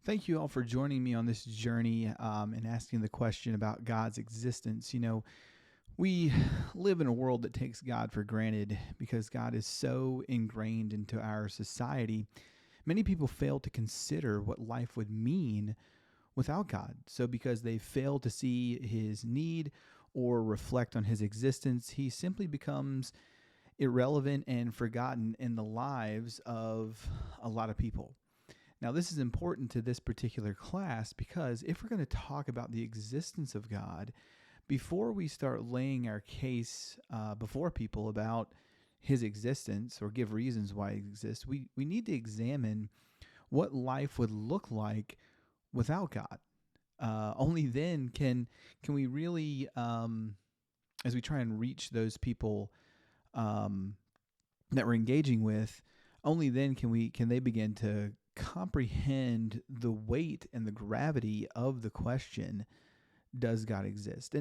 Thank you all for joining me on this journey and asking the question about God's existence. We live in a world that takes God for granted because God is so ingrained into our society. Many people fail to consider what life would mean without God. So, because they fail to see his need or reflect on his existence, he simply becomes irrelevant and forgotten in the lives of a lot of people. Now, this is important to this particular class because if we're going to talk about the existence of God, before we start laying our case before people about his existence or give reasons why he exists, we need to examine what life would look like without God. Only then can we really, as we try and reach those people um, that we're engaging with, only then can they begin to comprehend the weight and the gravity of the question, does God exist?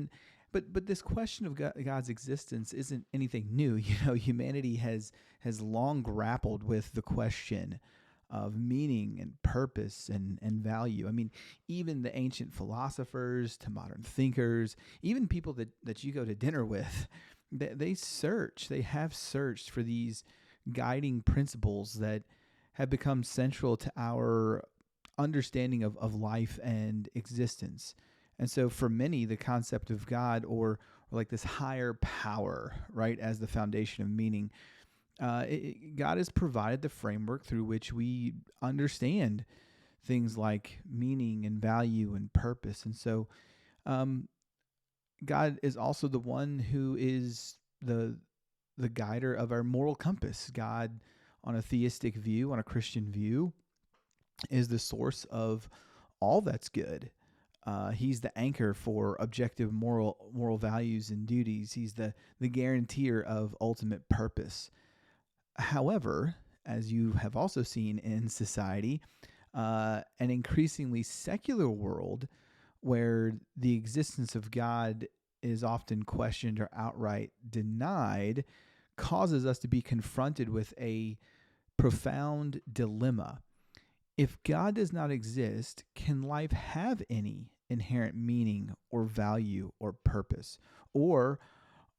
But this question of God's existence isn't anything new. Humanity has long grappled with the question of meaning and purpose and value. I mean, even the ancient philosophers to modern thinkers, even people that you go to dinner with, they have searched for these guiding principles that have become central to our understanding of life and existence. And so for many, the concept of God or like this higher power, right, as the foundation of meaning, God has provided the framework through which we understand things like meaning and value and purpose. And so um, God is also the one who is the guider of our moral compass. God, on a theistic view, on a Christian view, is the source of all that's good. He's the anchor for objective moral values and duties. He's the guarantor of ultimate purpose. However, as you have also seen in society, an increasingly secular world where the existence of God is often questioned or outright denied, causes us to be confronted with a profound dilemma. If God does not exist, can life have any inherent meaning or value or purpose? Or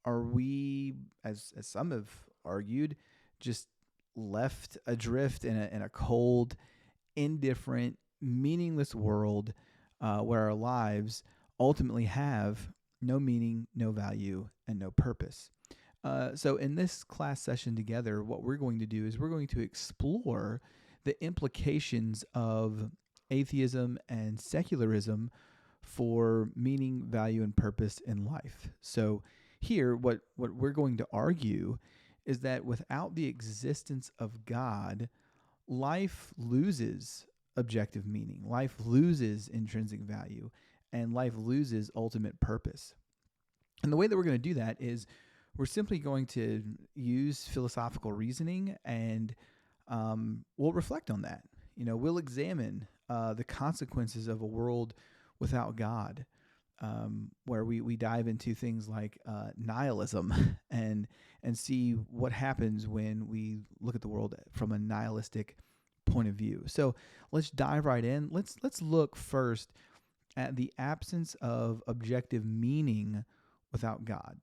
are we, as some have argued, just left adrift in a cold, indifferent, meaningless world where our lives ultimately have no meaning, no value, and no purpose? So in this class session together, what we're going to do is we're going to explore the implications of atheism and secularism for meaning, value, and purpose in life. So here, what we're going to argue is that without the existence of God, life loses objective meaning, life loses intrinsic value, and life loses ultimate purpose. And the way that we're going to do that is we're simply going to use philosophical reasoning and we'll reflect on that. We'll examine the consequences of a world without God, where we dive into things like nihilism and see what happens when we look at the world from a nihilistic point of view. So let's dive right in. Let's look first at the absence of objective meaning without God.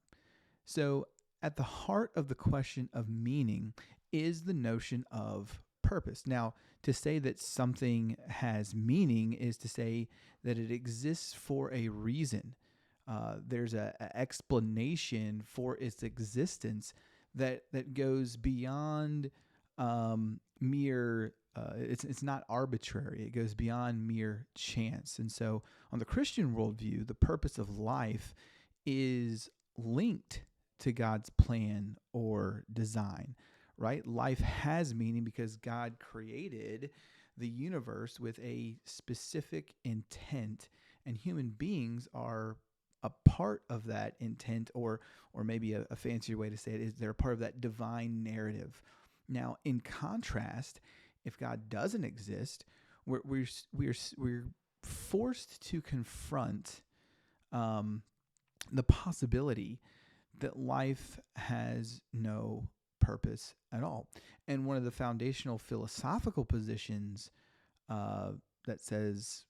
So at the heart of the question of meaning is the notion of purpose. Now, to say that something has meaning is to say that it exists for a reason. There's an explanation for its existence that goes beyond mere. It's not arbitrary. It goes beyond mere chance. And so, on the Christian worldview, the purpose of life is linked to God's plan or design, right? Life has meaning because God created the universe with a specific intent, and human beings are a part of that intent, or maybe a fancier way to say it is they're a part of that divine narrative. Now, in contrast, if God doesn't exist, we're forced to confront the possibility that life has no purpose at all. And one of the foundational philosophical positions that says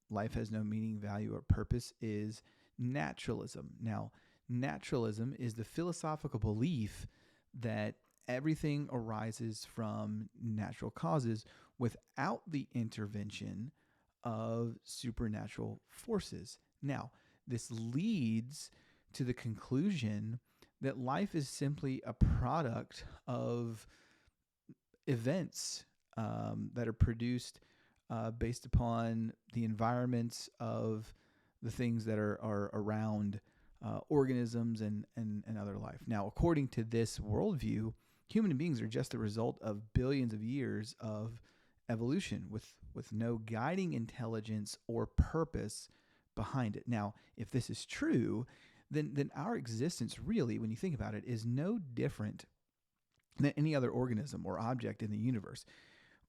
life has no meaning, value, or purpose is naturalism. Now, naturalism is the philosophical belief that everything arises from natural causes without the intervention of supernatural forces. Now, this leads to the conclusion that life is simply a product of events that are produced based upon the environments of the things that are around organisms and other life. Now, according to this worldview, human beings are just a result of billions of years of evolution with no guiding intelligence or purpose behind it. Now, if this is true, then our existence really, when you think about it, is no different than any other organism or object in the universe.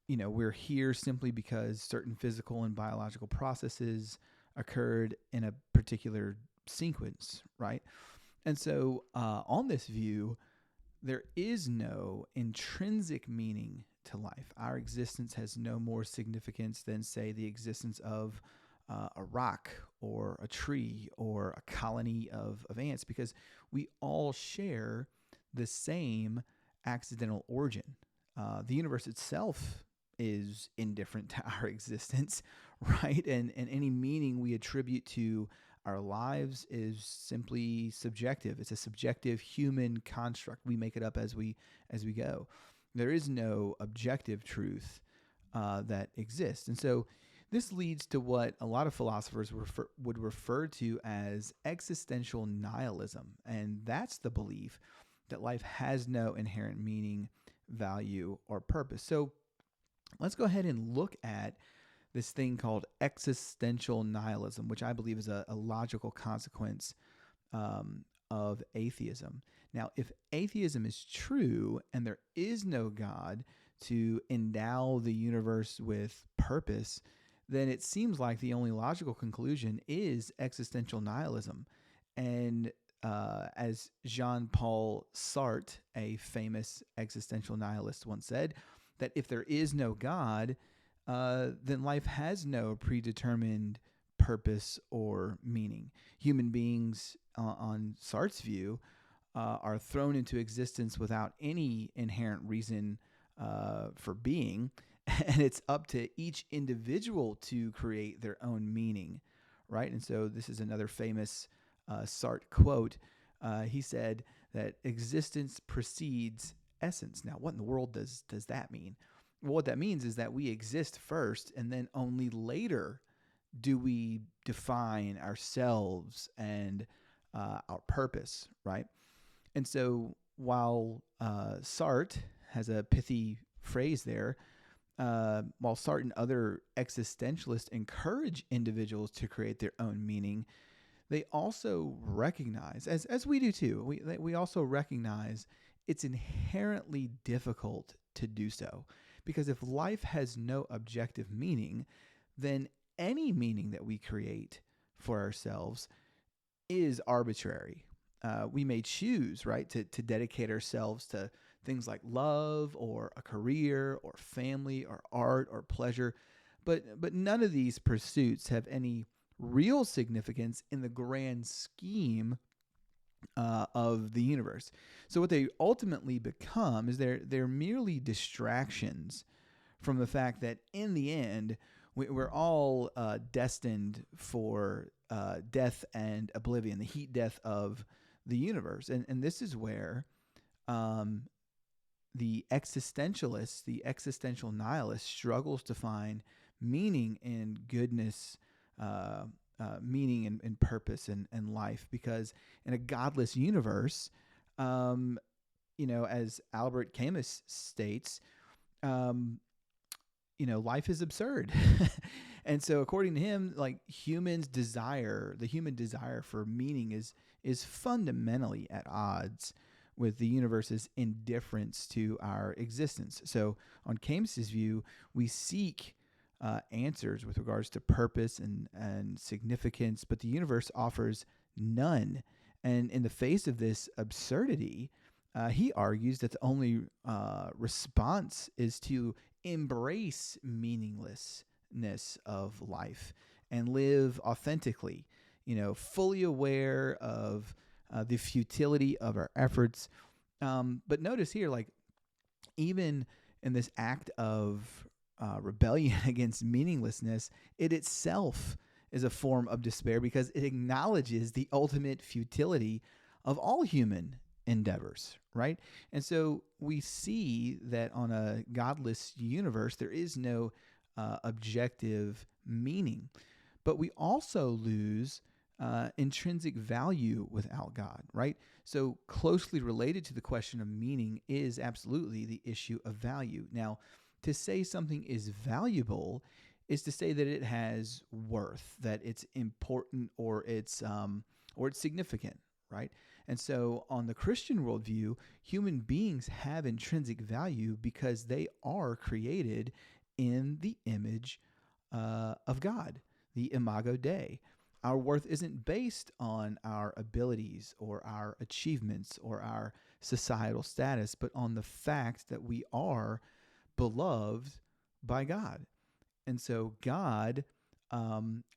We're here simply because certain physical and biological processes occurred in a particular sequence, right? And so on this view, there is no intrinsic meaning to life. Our existence has no more significance than, say, the existence of a rock or a tree or a colony of ants, because we all share the same accidental origin. The universe itself is indifferent to our existence, right? And any meaning we attribute to our lives is simply subjective. It's a subjective human construct. We make it up as we go. There is no objective truth that exists. And so this leads to what a lot of philosophers would refer to as existential nihilism. And that's the belief that life has no inherent meaning, value, or purpose. So let's go ahead and look at this thing called existential nihilism, which I believe is a logical consequence of atheism. Now, if atheism is true and there is no God to endow the universe with purpose, then it seems like the only logical conclusion is existential nihilism. And as Jean-Paul Sartre, a famous existential nihilist, once said, that if there is no God, then life has no predetermined purpose or meaning. Human beings, on Sartre's view, are thrown into existence without any inherent reason for being, and it's up to each individual to create their own meaning, right? And so this is another famous Sartre quote. He said that existence precedes essence. Now, what in the world does that mean? Well, what that means is that we exist first, and then only later do we define ourselves and our purpose, right? And so while Sartre has a pithy phrase there, while Sartre and other existentialists encourage individuals to create their own meaning, they also recognize, as we do too, we also recognize it's inherently difficult to do so. Because if life has no objective meaning, then any meaning that we create for ourselves is arbitrary. We may choose, right, to dedicate ourselves to things like love or a career or family or art or pleasure, but none of these pursuits have any real significance in the grand scheme of the universe. So what they ultimately become is they're merely distractions from the fact that in the end we're all destined for death and oblivion, the heat death of the universe. And this is where the existentialist, the existential nihilist, struggles to find meaning in goodness, meaning and purpose and life, because in a godless universe, as Albert Camus states, life is absurd. And so according to him, like the human desire for meaning is fundamentally at odds with the universe's indifference to our existence. So on Camus's view, we seek answers with regards to purpose and significance, but the universe offers none. And in the face of this absurdity, he argues that the only response is to embrace meaninglessness, fullness of life and live authentically, fully aware of the futility of our efforts. But notice here, like, even in this act of rebellion against meaninglessness, it itself is a form of despair because it acknowledges the ultimate futility of all human endeavors, right? And so we see that on a godless universe, there is no objective meaning. But we also lose intrinsic value without God, right? So closely related to the question of meaning is absolutely the issue of value. Now, to say something is valuable is to say that it has worth, that it's important, or it's significant, right? And so on the Christian worldview, human beings have intrinsic value because they are created in the image of God, the imago Dei. Our worth isn't based on our abilities or our achievements or our societal status, but on the fact that we are beloved by God. And so God,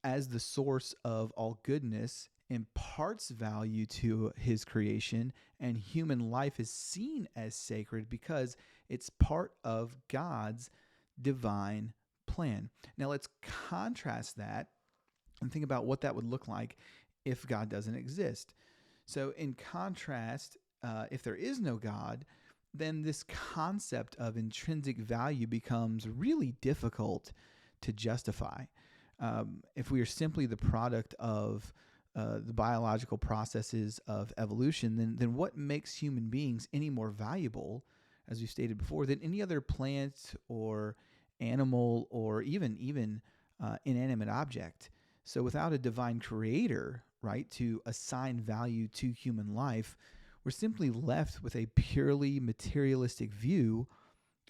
as the source of all goodness, imparts value to his creation, and human life is seen as sacred because it's part of God's divine plan. Now let's contrast that and think about what that would look like if God doesn't exist. So in contrast, if there is no God, then this concept of intrinsic value becomes really difficult to justify. If we are simply the product of the biological processes of evolution, then what makes human beings any more valuable, as we stated before, than any other plant or animal or even inanimate object? So without a divine creator, right, to assign value to human life, we're simply left with a purely materialistic view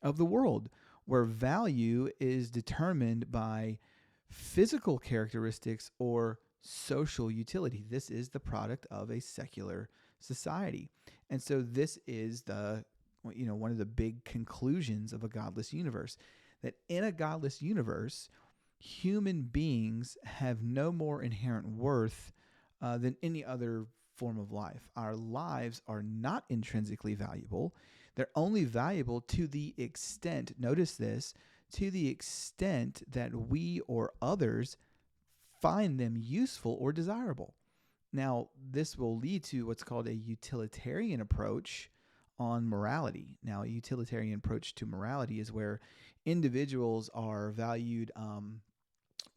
of the world, where value is determined by physical characteristics or social utility. This is the product of a secular society. And so this is one of the big conclusions of a godless universe, that in a godless universe, human beings have no more inherent worth than any other form of life. Our lives are not intrinsically valuable. They're only valuable to the extent, notice this, to the extent that we or others find them useful or desirable. Now, this will lead to what's called a utilitarian approach on morality. Now, a utilitarian approach to morality is where individuals are valued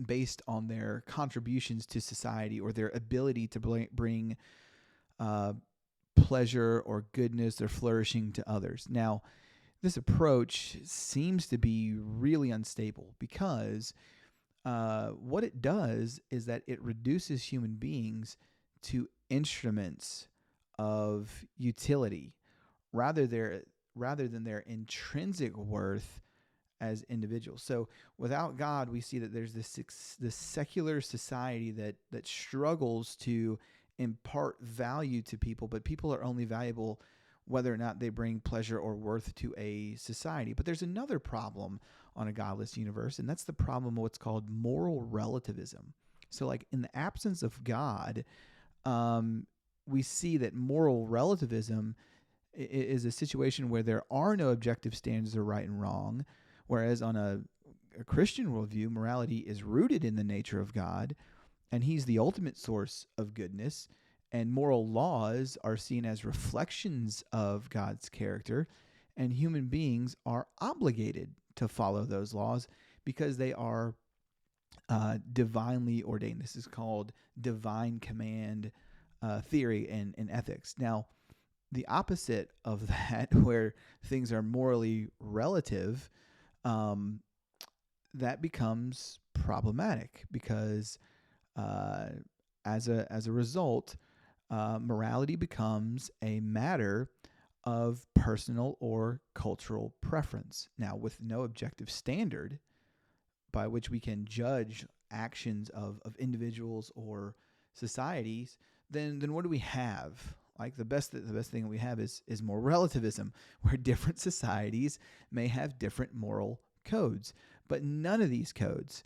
based on their contributions to society or their ability to bring pleasure or goodness or flourishing to others. Now, this approach seems to be really unstable because what it does is that it reduces human beings to instruments of utility rather than their intrinsic worth as individuals. So without God, we see that there's this secular society that struggles to impart value to people, but people are only valuable whether or not they bring pleasure or worth to a society. But there's another problem on a godless universe, and that's the problem of what's called moral relativism. So like in the absence of God, we see that moral relativism is a situation where there are no objective standards of right and wrong, whereas on a Christian worldview, morality is rooted in the nature of God, and he's the ultimate source of goodness, and moral laws are seen as reflections of God's character, and human beings are obligated to follow those laws because they are divinely ordained. This is called divine command theory in ethics. Now, the opposite of that, where things are morally relative, that becomes problematic because as a result, morality becomes a matter of personal or cultural preference. Now, with no objective standard by which we can judge actions of individuals or societies, then what do we have? Like the best thing we have is moral relativism, where different societies may have different moral codes, but none of these codes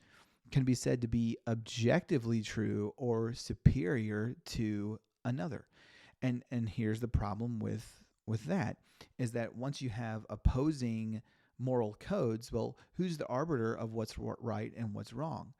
can be said to be objectively true or superior to another. And here's the problem with that is that once you have opposing moral codes, well, who's the arbiter of what's right and what's wrong?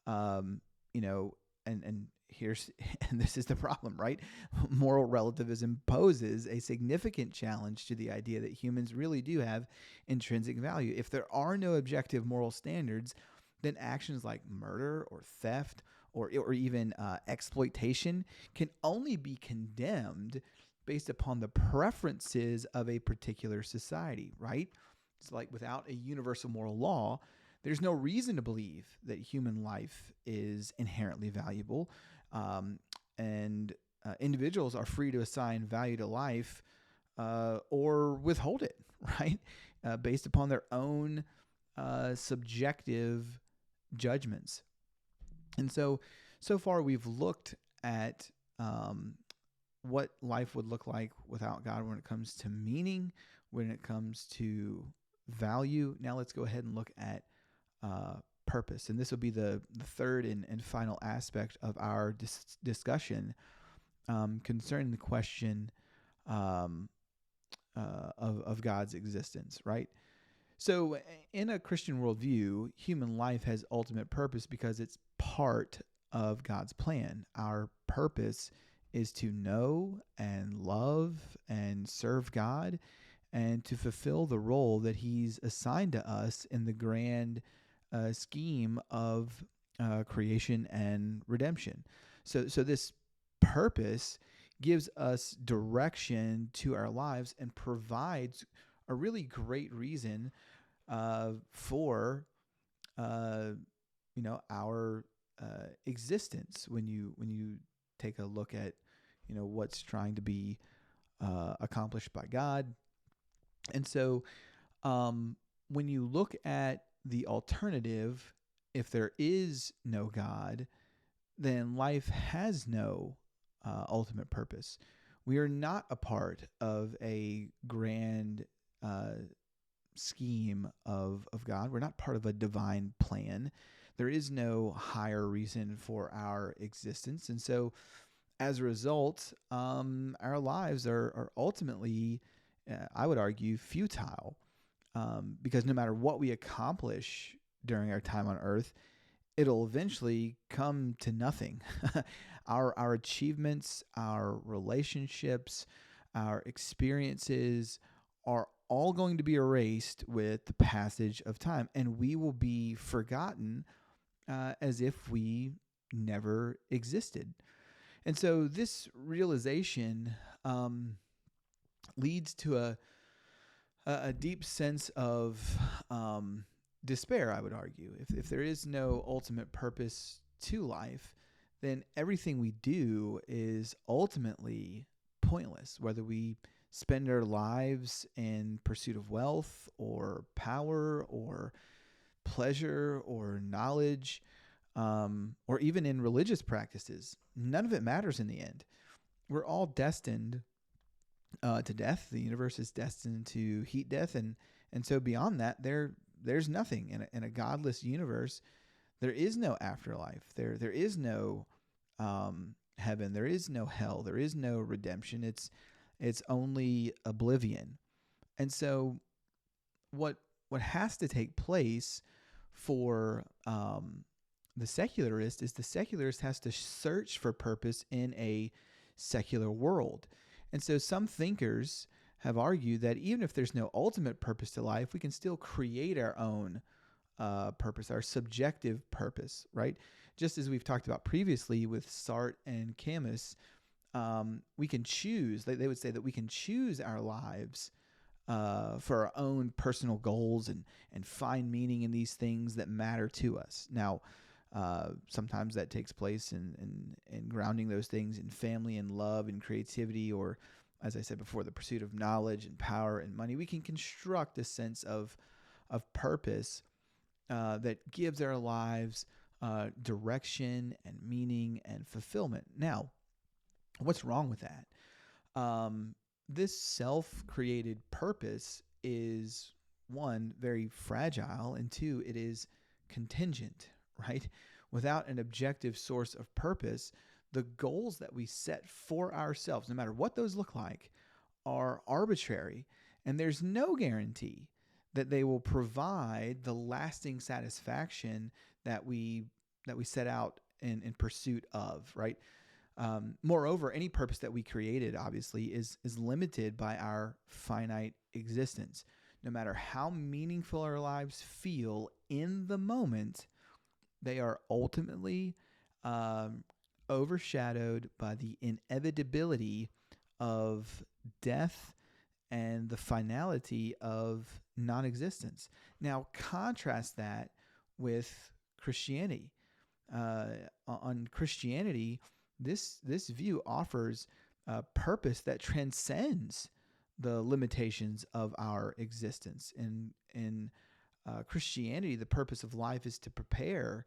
Um, you know, and here's and this is the problem, right? Moral relativism poses a significant challenge to the idea that humans really do have intrinsic value. If there are no objective moral standards, then actions like murder or theft or even exploitation can only be condemned based upon the preferences of a particular society, right? It's like without a universal moral law, there's no reason to believe that human life is inherently valuable. And individuals are free to assign value to life or withhold it, right? Based upon their own subjective judgments. And so far we've looked at what life would look like without God when it comes to meaning, when it comes to value. Now let's go ahead and look at purpose. And this will be the third and final aspect of our discussion concerning the question of God's existence, right? So in a Christian worldview, human life has ultimate purpose because it's part of God's plan. Our purpose is to know and love and serve God and to fulfill the role that He's assigned to us in the grand scheme of creation and redemption. So this purpose gives us direction to our lives and provides a really great reason for our existence. When you take a look at what's trying to be accomplished by God, and so when you look at the alternative, if there is no God, then life has no ultimate purpose. We are not a part of a grand scheme of God. We're not part of a divine plan. There is no higher reason for our existence. And so as a result, our lives are ultimately, I would argue, futile. Because no matter what we accomplish during our time on earth, it'll eventually come to nothing. Our achievements, our relationships, our experiences are all going to be erased with the passage of time, and we will be forgotten as if we never existed. And so this realization leads to a deep sense of despair, I would argue. If there is no ultimate purpose to life, then everything we do is ultimately pointless, whether we spend our lives in pursuit of wealth or power or pleasure or knowledge, or even in religious practices. None of it matters in the end. We're all destined to death. The universe is destined to heat death, and so beyond that, there's nothing in a godless universe. There is no afterlife. There is no heaven. There is no hell. There is no redemption. It's only oblivion. And so, what has to take place for the secularist is the secularist has to search for purpose in a secular world. And so some thinkers have argued that even if there's no ultimate purpose to life, we can still create our own purpose, our subjective purpose, right? Just as we've talked about previously with Sartre and Camus, we can choose, they would say that we can choose our lives for our own personal goals and find meaning in these things that matter to us. Now, sometimes that takes place in grounding those things in family and love and creativity, or, as I said before, the pursuit of knowledge and power and money. We can construct a sense of purpose that gives our lives direction and meaning and fulfillment. Now, what's wrong with that? This self-created purpose is, one, very fragile, and two, it is contingent, right? Without an objective source of purpose, the goals that we set for ourselves, no matter what those look like, are arbitrary, and there's no guarantee that they will provide the lasting satisfaction that we set out in pursuit of, right? Moreover, any purpose that we created obviously is limited by our finite existence. No matter how meaningful our lives feel in the moment, they are ultimately um, overshadowed by the inevitability of death and the finality of non-existence. Now, contrast that with Christianity. On Christianity, this view offers a purpose that transcends the limitations of our existence. In Christianity, the purpose of life is to prepare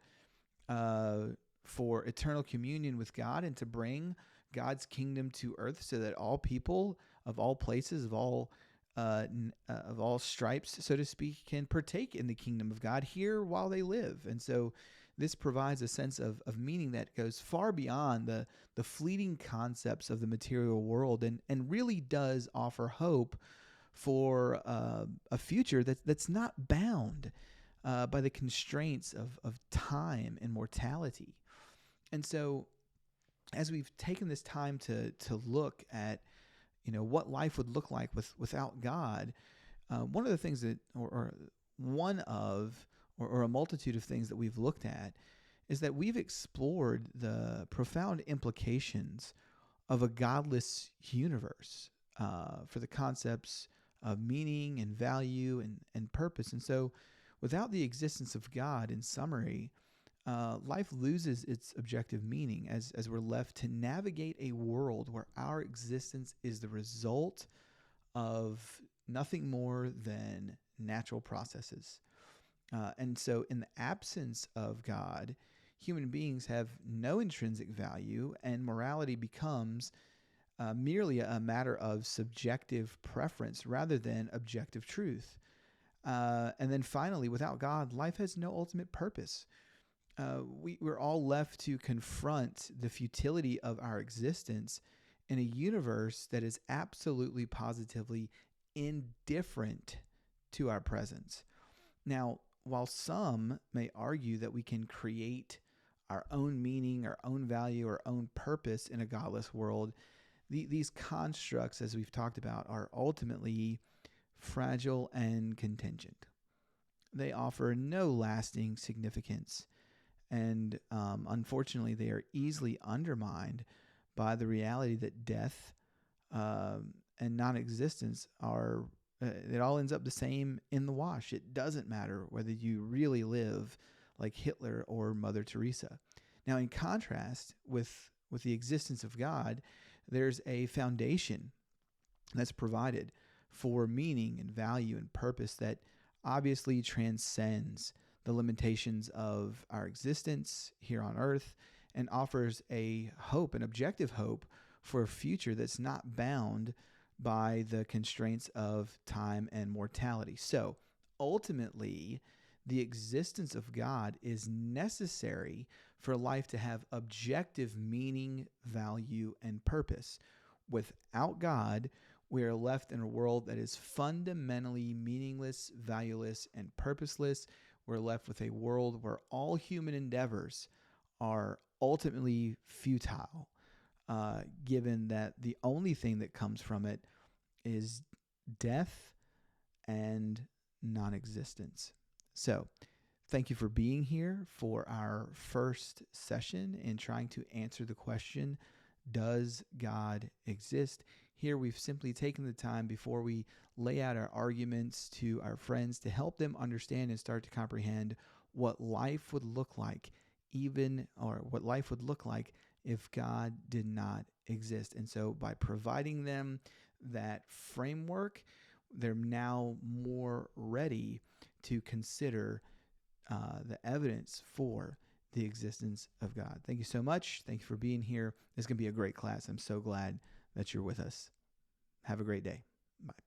uh, for eternal communion with God and to bring God's kingdom to earth, so that all people of all places, of all stripes, so to speak, can partake in the kingdom of God here while they live. And so this provides a sense of meaning that goes far beyond the fleeting concepts of the material world, and really does offer hope for a future that's not bound by the constraints of time and mortality. And so as we've taken this time to look at what life would look like without God, one of the things that or one of or a multitude of things that we've looked at is that we've explored the profound implications of a godless universe for the concepts of meaning and value and purpose. And so without the existence of God, in summary, life loses its objective meaning as we're left to navigate a world where our existence is the result of nothing more than natural processes. And so in the absence of God, human beings have no intrinsic value, and morality becomes merely a matter of subjective preference rather than objective truth. And then finally, without God, life has no ultimate purpose. We're all left to confront the futility of our existence in a universe that is absolutely positively indifferent to our presence. Now, while some may argue that we can create our own meaning, our own value, our own purpose in a godless world, these constructs, as we've talked about, are ultimately fragile and contingent. They offer no lasting significance, and unfortunately, they are easily undermined by the reality that death and non-existence are, it all ends up the same in the wash. It doesn't matter whether you really live like Hitler or Mother Teresa. Now, in contrast with the existence of God, there's a foundation that's provided for meaning and value and purpose that obviously transcends the limitations of our existence here on earth, and offers a hope, an objective hope, for a future that's not bound by the constraints of time and mortality. So ultimately, the existence of God is necessary for life to have objective meaning, value, and purpose. Without God, we are left in a world that is fundamentally meaningless, valueless, and purposeless. We're left with a world where all human endeavors are ultimately futile, given that the only thing that comes from it is death and non-existence. So, thank you for being here for our first session in trying to answer the question, does God exist? Here we've simply taken the time before we lay out our arguments to our friends to help them understand and start to comprehend what life would look like what life would look like if God did not exist. And so by providing them that framework, they're now more ready to consider the evidence for the existence of God. Thank you so much. Thank you for being here. This is going to be a great class. I'm so glad that you're with us. Have a great day. Bye.